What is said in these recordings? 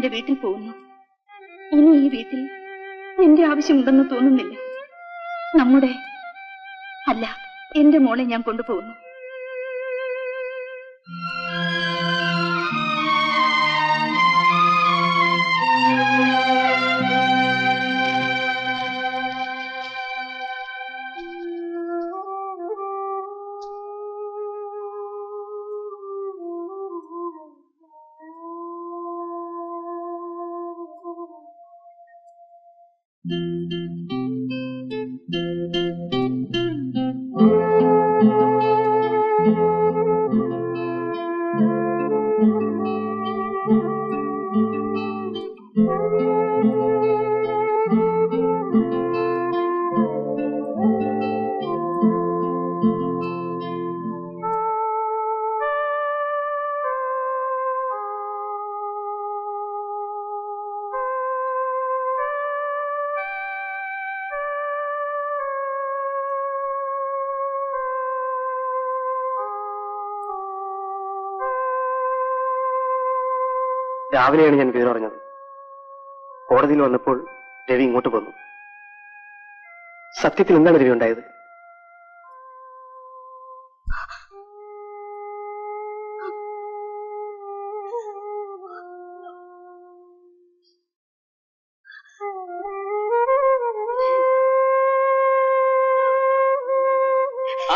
എന്റെ വീട്ടിൽ പോകുന്നു. ഇനി ഈ വീട്ടിൽ എന്റെ ആവശ്യമുണ്ടെന്ന് തോന്നുന്നില്ല. നമ്മുടെ അല്ല, എന്റെ മോളെ ഞാൻ കൊണ്ടുപോകുന്നു. രാവിലെയാണ് ഞാൻ വിവരം അറിഞ്ഞത്. കോടതിയിൽ വന്നപ്പോൾ രവി ഇങ്ങോട്ട് പോന്നു. സത്യത്തിൽ എന്താണ് രവി ഉണ്ടായത്?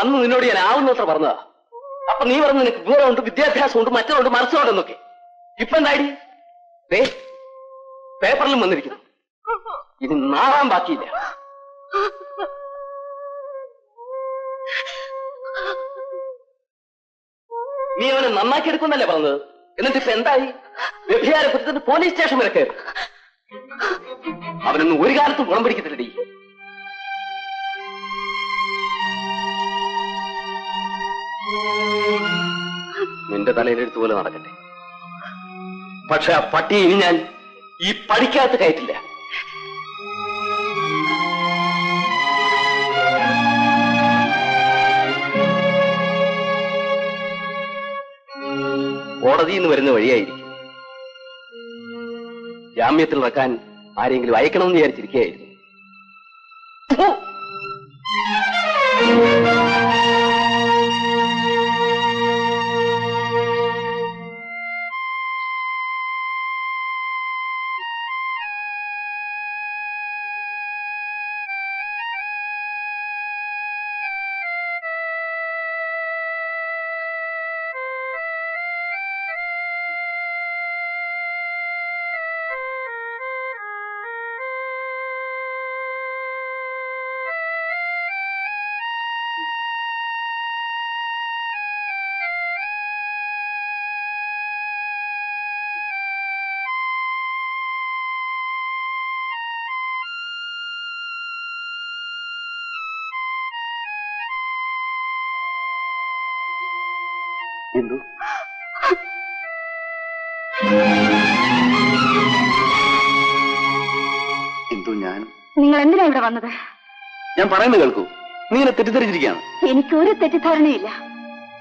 അന്ന് നിന്നോട് ഞാൻ ആവുന്നത്ര പറഞ്ഞതാ. അപ്പൊ നീ പറഞ്ഞു നിനക്ക് വിവരമുണ്ട്, വിദ്യാഭ്യാസമുണ്ട്, മറ്റുണ്ട്, മറിച്ചുണ്ടെന്നൊക്കെ. ഇപ്പൊ എന്തായി? പേപ്പറിലും വന്നിരിക്കുന്നു. ഇത് നാളാൻ ബാക്കിയില്ല. നീ അവനെ നന്നാക്കി എടുക്കുന്നല്ലേ പറഞ്ഞത്? എന്നിട്ട് ഇപ്പൊ എന്തായി? വ്യഭിചാര കുറ്റത്തിന് പോലീസ് സ്റ്റേഷൻ വരെ കയറി. അവനൊന്നും ഒരു കാലത്തും ഗുണം പിടിക്കത്തില്ലടി. നിന്റെ തലയിലെടുത്ത് പോലെ നടക്കട്ടെ. പക്ഷെ ആ പട്ടി ഇനി ഞാൻ ഈ പടിക്കകത്ത് കയറ്റില്ല. കോടതിയിൽ നിന്ന് വരുന്ന വഴിയായിരിക്കും. ജാമ്യത്തിൽ ഇറക്കാൻ ആരെങ്കിലും അയക്കണമെന്ന് വിചാരിച്ചിരിക്കുകയായിരുന്നു. എന്തു നിങ്ങൾ എന്തിനാ ഇവിടെ വന്നത്? ഞാൻ പറയുന്നത് കേൾക്കൂ. നീ എന്നെ തെറ്റിദ്ധരിച്ചിരിക്കുകയാണ്. എനിക്കൊരു തെറ്റിദ്ധാരണയില്ല.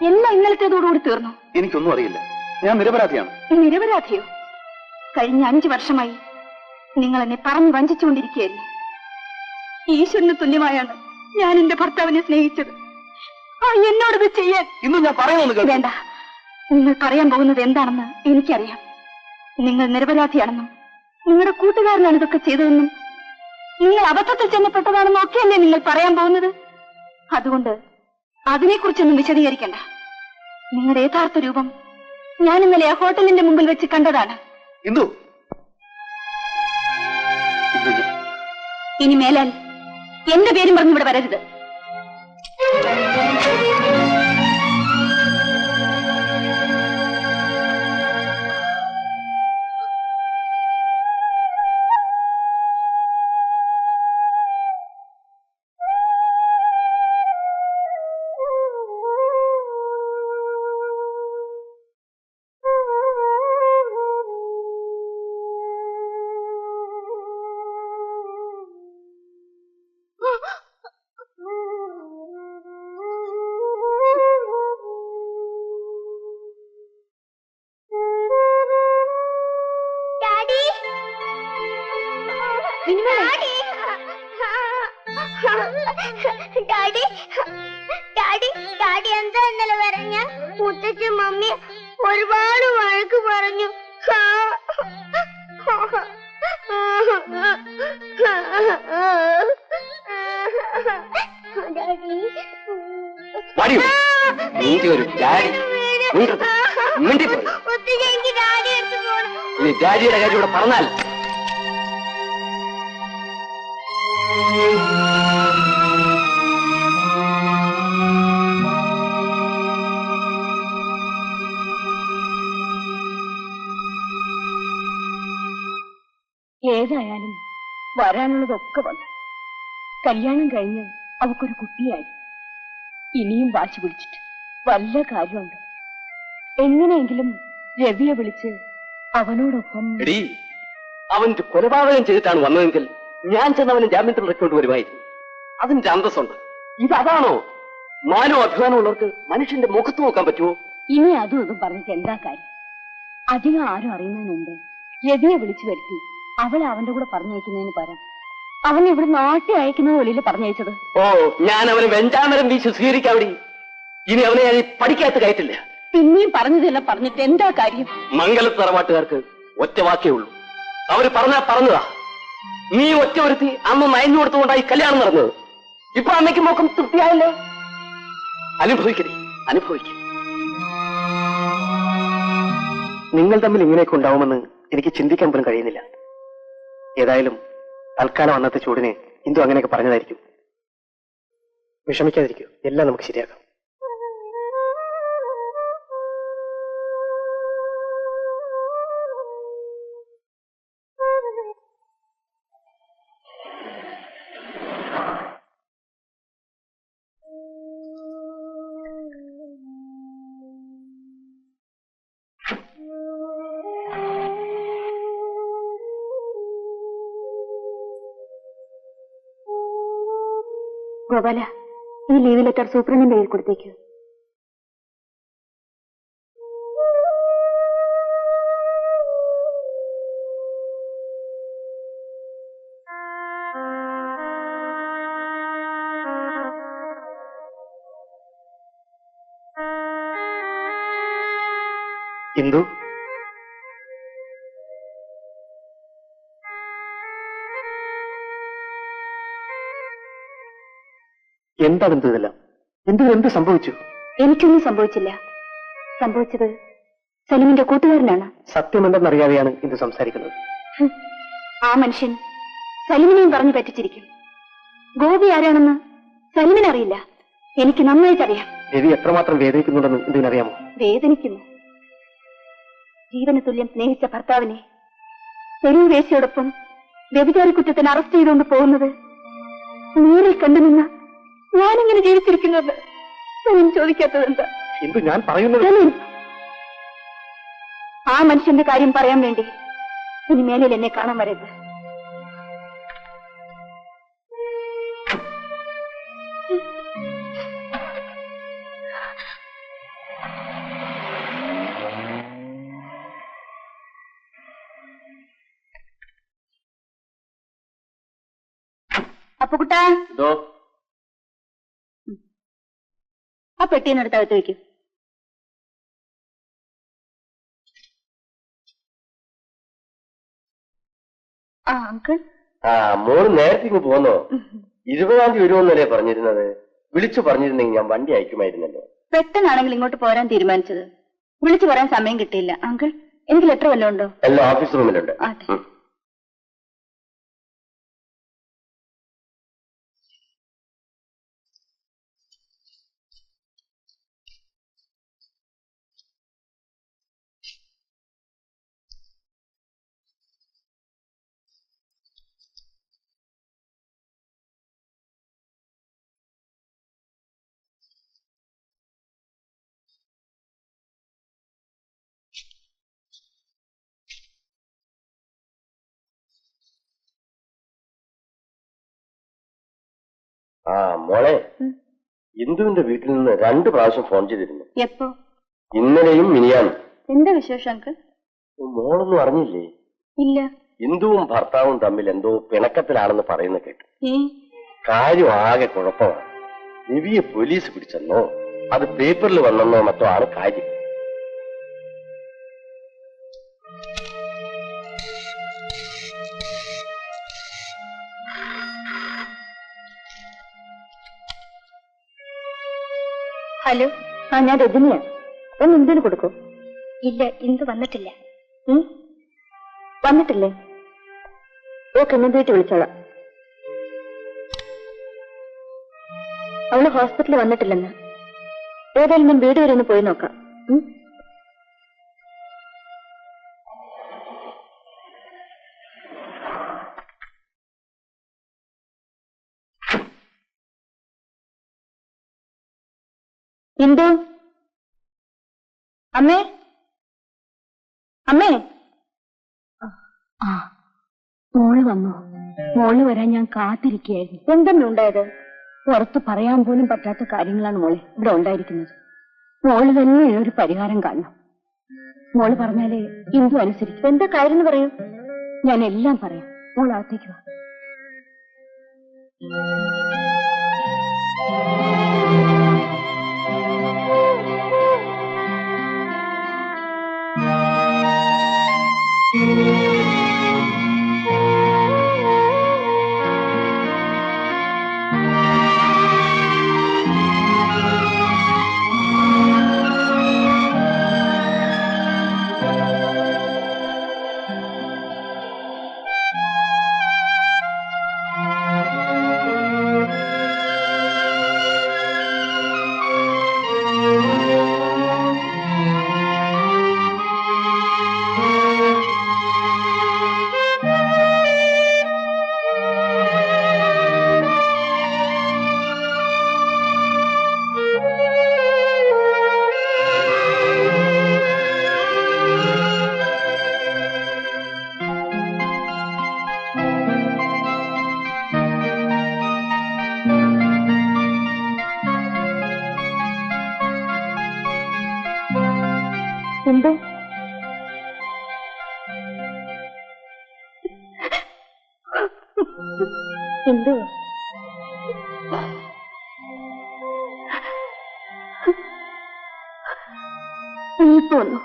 എല്ലാം ഇന്നലത്തേതോടുകൂടി തീർന്നു. എനിക്കൊന്നും അറിയില്ല. ഞാൻ നിരപരാധിയാണ്. നിരപരാധിയോ? കഴിഞ്ഞ 5 വർഷമായി നിങ്ങൾ എന്നെ പറഞ്ഞു വഞ്ചിച്ചുകൊണ്ടിരിക്കുകയായിരുന്നു. ഈശ്വരന് തുല്യമായാണ് ഞാൻ എന്റെ ഭർത്താവിനെ സ്നേഹിച്ചത്. എന്നോടത് ചെയ്യാൻ ഇന്നും ഞാൻ പറയുന്നത് വേണ്ട. നിങ്ങൾ പറയാൻ പോകുന്നത് എന്താണെന്ന് എനിക്കറിയാം. നിങ്ങൾ നിരപരാധിയാണെന്നും നിങ്ങളുടെ കൂട്ടുകാരനാണ് ഇതൊക്കെ ചെയ്തതെന്നും നിങ്ങൾ അബദ്ധത്തിൽ ചെന്നപ്പെട്ടതാണെന്നും ഒക്കെയല്ലേ നിങ്ങൾ പറയാൻ പോകുന്നത്. അതുകൊണ്ട് അതിനെക്കുറിച്ചൊന്നും വിശദീകരിക്കണ്ട. നിങ്ങളുടെ യഥാർത്ഥ രൂപം ഞാൻ ഇന്നലെ ആ ഹോട്ടലിന്റെ മുമ്പിൽ വെച്ച് കണ്ടതാണ്. ഇനി മേലാൽ എന്റെ പേരും പറഞ്ഞ് ഇവിടെ വരരുത്. ഡാഡി ഡാഡി ഡാഡി എന്താ ഇന്നലെ പറഞ്ഞ മുത്തച്ഛൻ മമ്മി ഒരുപാട് വഴക്ക് പറഞ്ഞു. ഡാഡിയുടെ കാര്യം ഇവിടെ പറഞ്ഞാൽ ഏതായാലും വരാനുള്ളതൊക്കെ വന്നു. കല്യാണം കഴിഞ്ഞ് അവക്കൊരു കുട്ടിയായി. ഇനിയും വാശി പിടിച്ചിട്ട് വല്ല കാര്യമുണ്ടോ? എങ്ങനെയെങ്കിലും രവിയെ വിളിച്ച് അവനോടൊപ്പം. അവൻ കൊലപാതകം ചെയ്തിട്ടാണ് വന്നതെങ്കിൽ ഞാൻ ചെന്നവന് ജാമ്യത്തിൽ റെക്കോർഡ് വരുമായിരുന്നു. അതിന്റെ അന്തസ്സുണ്ട്. ഇതതാണോ? മാനോ അഭിമാനമുള്ളവർക്ക് മനുഷ്യന്റെ മുഖത്ത് നോക്കാൻ പറ്റുമോ? ഇനി അതും ഇതും പറഞ്ഞിട്ട് എന്താ കാര്യം? അധികം ആരും അറിയുന്നതിന് മുമ്പ് രവിയെ വിളിച്ചു വരുത്തി അവളെ അവന്റെ കൂടെ പറഞ്ഞയക്കുന്നതിന് പകരം അവനെ ഇവിടെ നാട്ടി അയക്കുന്ന പോലെയല്ലേ പറഞ്ഞയച്ചത്. ഓ, ഞാൻ അവന് വെഞ്ചാമരം വീശി സ്വീകരിക്കാവിടെ. ഇനി അവനെ ഞാൻ പഠിക്കാത്ത കയറ്റില്ല. പിന്നെയും പറഞ്ഞതെല്ലാം പറഞ്ഞിട്ട് എന്താ കാര്യം? മംഗലത്ത് തറവാട്ടുകാർക്ക് ഒറ്റ വാക്കേ ഉള്ളൂ. അവര് പറഞ്ഞതാ. നീ ഒറ്റ ഒരുത്തി അന്ന് നയഞ്ഞു കൊടുത്തുകൊണ്ടായി കല്യാണം നടന്നത്. ഇപ്പൊ അമ്മയ്ക്ക് നോക്കും തൃപ്തിയായല്ലേ? അനുഭവിക്കണേ, അനുഭവിക്കും. നിങ്ങൾ തമ്മിൽ ഇങ്ങനെയൊക്കെ ഉണ്ടാവുമെന്ന് എനിക്ക് ചിന്തിക്കാൻ പോലും കഴിയുന്നില്ല. ഏതായാലും തൽക്കാലം അന്നത്തെ ചൂടിന് ഇന്ദു അങ്ങനെയൊക്കെ പറഞ്ഞതായിരിക്കും. വിഷമിക്കാതിരിക്കൂ, എല്ലാം നമുക്ക് ശരിയാക്കാം. ഗോപാല, ഈ ലീവ് ലെറ്റർ സൂപ്രണ്ടിന്റെ കയ്യിൽ കൊടുത്തേക്കൂ. ഇന്ദു, എന്താണ് ഇതെല്ലാം? എന്ത് സംഭവിച്ചു? എനിക്കൊന്നും സംഭവിച്ചില്ല. സംഭവിച്ചത് സലിമിന്റെ കൂട്ടുകാരനാണ്. സത്യമെന്തെന്നറിയാതെയാണ് ഇന്ദു സംസാരിക്കുന്നത്. ആ മനുഷ്യൻ സലിമിനെയും പറഞ്ഞു പറ്റിച്ചിരിക്കും. ഗോപി ആരാണെന്ന് സലിമിനറിയില്ല. എനിക്ക് നന്നായിട്ടറിയാം. രവി എത്രമാത്രം വേദനിക്കുന്നുണ്ടെന്ന് ഇന്ദുവിനറിയാമോ? വേദനിക്കുന്നു. ജീവന് തുല്യം സ്നേഹിച്ച ഭർത്താവിനെ തെരുവ് വേശിയോടൊപ്പം വ്യഭിചാരി കുറ്റത്തിന് അറസ്റ്റ് ചെയ്തുകൊണ്ട് പോകുന്നത് നേരിൽ കണ്ടുനിന്ന ഞാനിങ്ങനെ ജീവിച്ചിരിക്കുന്നത് ചോദിക്കാത്തത് എന്താ? ഇന്ദു, ഞാൻ പറയുന്നത്. ആ മനുഷ്യന്റെ കാര്യം പറയാൻ വേണ്ടി ഇനി മേലിൽ എന്നെ കാണാൻ വരരുത്. അപ്പൊ കുട്ടാ, ആ പെട്ടീന്നെടുത്ത് അകത്ത് വയ്ക്കും. ആ അങ്കിൾ. മോള് നേരത്തെ ഇങ്ങ് പോന്നോ? 20-ാം തീയതി വരുമെന്നല്ലേ പറഞ്ഞിരുന്നത്? വിളിച്ചു പറഞ്ഞിരുന്നെങ്കിൽ ഞാൻ വണ്ടി അയക്കുമായിരുന്നല്ലോ. പെട്ടെന്നാണെങ്കിൽ ഇങ്ങോട്ട് പോരാൻ തീരുമാനിച്ചത്. വിളിച്ചു പറയാൻ സമയം കിട്ടിയില്ല. അങ്കിൾ, എനിക്ക് ലെറ്റർ വല്ലതും ഉണ്ടോ? എല്ലാം ഓഫീസ് റൂമിലുണ്ട്. അതെ. മോളെ, ഇന്ദുവിന്റെ വീട്ടിൽ നിന്ന് 2 പ്രാവശ്യം ഫോൺ ചെയ്തിരുന്നു. എപ്പോ? ഇന്നലെയും മിനിയാന്നും. എന്താ വിശേഷം അങ്കിൾ? മോളൊന്നും അറിഞ്ഞില്ലേ? ഇല്ല. ഇന്ദുവും ഭർത്താവും തമ്മിൽ എന്തോ പിണക്കത്തിലാണെന്ന് പറയുന്ന കേട്ടു. കാര്യം ആകെ കുഴപ്പമാണ്. നിവിയെ പോലീസ് പിടിച്ചെന്നോ അത് പേപ്പറിൽ വന്നെന്നോ മറ്റോ ആണ് കാര്യം. ഹലോ, ഞാൻ രജനിയാ. ഒന്ന് ഇന്ത്യന് കൊടുക്കൂ. ഇല്ല, ഇന്ദു വന്നിട്ടില്ല. വന്നിട്ടില്ലേ? ഓക്കെ, ഞാൻ വീട്ടിൽ വിളിച്ചോളാം. അവള് ഹോസ്പിറ്റലിൽ വന്നിട്ടില്ലെന്ന്. ഏതായാലും ഞാൻ വീട് വരെ ഒന്ന് പോയി നോക്കാം. ഇന്ദു, അമ്മേ, അമ്മേ. മോള് വന്നോ? മോള് വരാൻ ഞാൻ കാത്തിരിക്കുകയായിരുന്നു. എന്തെങ്കിലും ഉണ്ടായത്? പുറത്ത് പറയാൻ പോലും പറ്റാത്ത കാര്യങ്ങളാണ് മോളെ ഇവിടെ ഉണ്ടായിരിക്കുന്നത്. മോള് തന്നെ ഒരു പരിഹാരം കാണണം. മോള് പറഞ്ഞാലേ ഇന്ദു അനുസരിക്കും. എന്താ കാര്യം എന്ന് പറയൂ. ഞാൻ എല്ലാം പറയാം. മോൾ അകത്തേക്ക് വാ. എന്ത്? എന്ത്? നീയിപ്പോ വന്നു.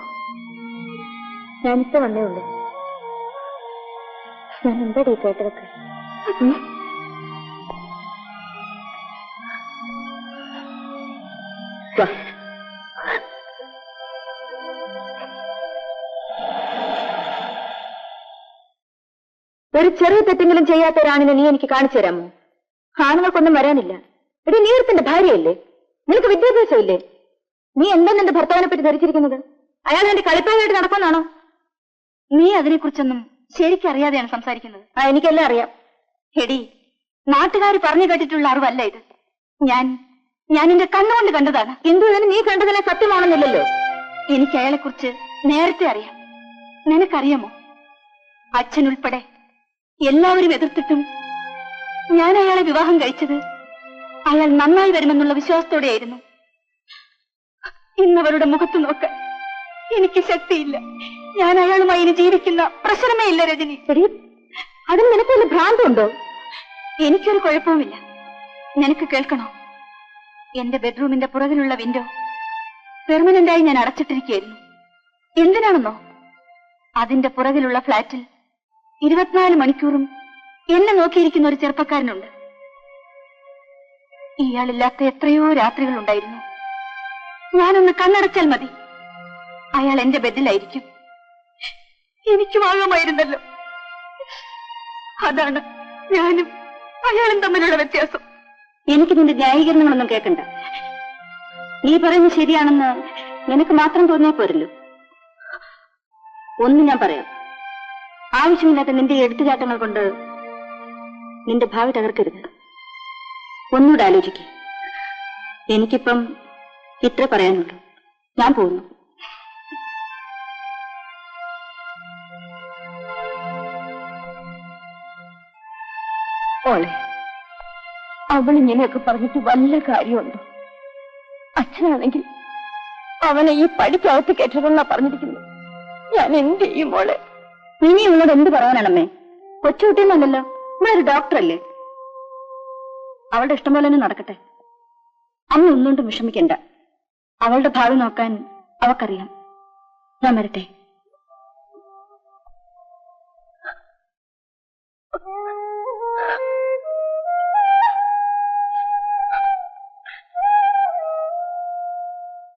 ഞാനിപ്പോ വന്നേ ഉള്ളൂ. ഞാൻ എന്താ കേട്ടതൊക്കെ? ഒരു ചെറിയ തെറ്റെങ്കിലും ചെയ്യാത്ത ഒരാണിനെ നീ എനിക്ക് കാണിച്ചു തരാമോ? ആണുങ്ങൾക്കൊന്നും വരാനില്ല. എടി, നീ ഒരുത്തിന്റെ ഭാര്യയല്ലേ? നിനക്ക് വിദ്യാഭ്യാസമില്ലേ? നീ എന്താ നിന്റെ ഭർത്താവിനെ പറ്റി ധരിച്ചിരിക്കുന്നത്? അയാൾ എന്റെ കളിപ്പായിട്ട് നടക്കുന്നാണോ? നീ അതിനെക്കുറിച്ചൊന്നും ശരിക്കറിയാതെയാണ് സംസാരിക്കുന്നത്. എനിക്കെല്ലാം അറിയാം. എടി, നാട്ടുകാർ പറഞ്ഞു കേട്ടിട്ടുള്ള അറിവല്ല ഇത്. ഞാൻ എന്റെ കണ്ണുകൊണ്ട് കണ്ടതാണ്. എന്തുകൊണ്ടും നീ കണ്ടതിനെ സത്യമാണെന്നില്ലല്ലോ. എനിക്ക് അയാളെ കുറിച്ച് നേരത്തെ അറിയാം. നിനക്കറിയാമോ? അച്ഛനുൾപ്പെടെ എല്ലാവരും എതിർത്തിട്ടും ഞാൻ അയാളെ വിവാഹം കഴിച്ചത് അയാൾ നന്നായി വരുമെന്നുള്ള വിശ്വാസത്തോടെയായിരുന്നു. ഇന്നവരുടെ മുഖത്ത് നോക്കാൻ എനിക്ക് ശക്തിയില്ല. ഞാൻ അയാളുമായി ഇനി ജീവിക്കുന്ന പ്രശ്നമേ ഇല്ല രജനി. അതിന് നിനക്ക് വല്ല ഭ്രാന്തുണ്ടോ? എനിക്കൊരു കുഴപ്പവുമില്ല. നിനക്ക് കേൾക്കണോ? എന്റെ ബെഡ്റൂമിന്റെ പുറകിലുള്ള വിൻഡോ പെർമനന്റായി ഞാൻ അടച്ചിട്ടിരിക്കുകയായിരുന്നു. എന്തിനാണെന്നോ? അതിന്റെ പുറകിലുള്ള ഫ്ലാറ്റിൽ 24 മണിക്കൂറും എന്നെ നോക്കിയിരിക്കുന്ന ഒരു ചെറുപ്പക്കാരനുണ്ട്. ഇയാളില്ലാത്ത എത്രയോ രാത്രികൾ ഉണ്ടായിരുന്നു. ഞാനൊന്ന് കണ്ണടച്ചാൽ മതി, അയാൾ എന്റെ ബെഡിലായിരിക്കും. എനിക്കും ആകാമായിരുന്നല്ലോ. അതാണ് ഞാനും അയാളും തമ്മിലുള്ള വ്യത്യാസം. എനിക്ക് നിന്റെ ന്യായീകരണങ്ങളൊന്നും കേൾക്കണ്ട. നീ പറയുന്നത് ശരിയാണെന്ന് നിനക്ക് മാത്രം തോന്നിയാൽ പോരല്ലോ. ഒന്ന് ഞാൻ പറയാം. ആവശ്യമില്ലാത്ത നിന്റെ എടുത്തുചാട്ടങ്ങൾ കൊണ്ട് നിന്റെ ഭാവി തകർക്കരുത്. ഒന്നുകൂടെ ആലോചിക്കുക. എനിക്കിപ്പം ഇത്ര പറയാനുള്ളൂ. ഞാൻ പോകുന്നു. ഓളെ, അവളിങ്ങനെയൊക്കെ പറഞ്ഞിട്ട് വല്ല കാര്യമുണ്ടോ? അച്ഛനാണെങ്കിൽ അവനെ ഈ പഠിക്കകത്ത് കെട്ടതെന്നാ പറഞ്ഞിരിക്കുന്നു. ഞാൻ എന്ത് ചെയ്യും മോളെ? ഇനി ഇവളോട് എന്ത് പറയാനാണമ്മേ? കൊച്ചുകുട്ടിയെന്നല്ലോ, നമ്മളൊരു ഡോക്ടറല്ലേ. അവളുടെ ഇഷ്ടം പോലെ തന്നെ നടക്കട്ടെ. അമ്മ ഒന്നുകൊണ്ടും വിഷമിക്കണ്ട. അവളുടെ ഭാവി നോക്കാൻ അവക്കറിയാം. ഞാൻ വരട്ടെ.